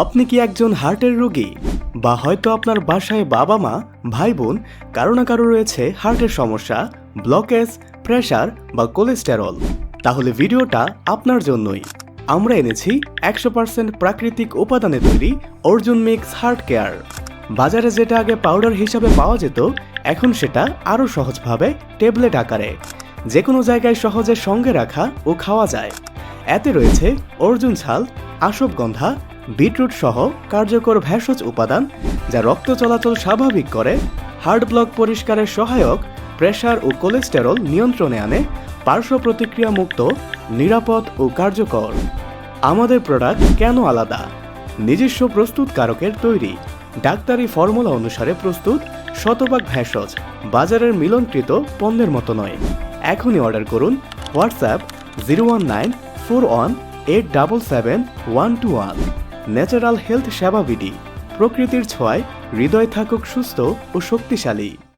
আপনি কি একজন হার্টের রোগী, বা হয়তো আপনার বাসায় বাবা মা ভাই বোন কারো না কারো রয়েছে হার্টের সমস্যা, ব্লকেজ, প্রেসার বা কোলেস্টেরল? তাহলে ভিডিওটা আপনার জন্যই। আমরা এনেছি 100% প্রাকৃতিক উপাদানে তৈরি অর্জুন মিক্স হার্ট কেয়ার। বাজারে যেটা আগে পাউডার হিসাবে পাওয়া যেত, এখন সেটা আরও সহজভাবে ট্যাবলেট আকারে যে কোনো জায়গায় সহজে সঙ্গে রাখা ও খাওয়া যায়। এতে রয়েছে অর্জুন ছাল, আশবগন্ধা, বিটরুট সহ কার্যকর ভেষজ উপাদান, যা রক্ত চলাচল স্বাভাবিক করে, হার্ট ব্লক পরিষ্কারের সহায়ক, প্রেসার ও কোলেস্টেরল নিয়ন্ত্রণে আনে, পার্শ্ব প্রতিক্রিয়া মুক্ত, নিরাপদ ও কার্যকর। আমাদের প্রোডাক্ট কেন আলাদা? নিজস্ব প্রস্তুতকারকের তৈরি, ডাক্তারি ফর্মুলা অনুসারে প্রস্তুত, শতভাগ ভেষজ, বাজারের মিলনকৃত পণ্যের মতো নয়। এখনই অর্ডার করুন। হোয়াটসঅ্যাপ 01941877121। ন্যাচারাল হেলথ সেবা বিডি। প্রকৃতির ছোঁয়ায় হৃদয় থাকুক সুস্থ ও শক্তিশালী।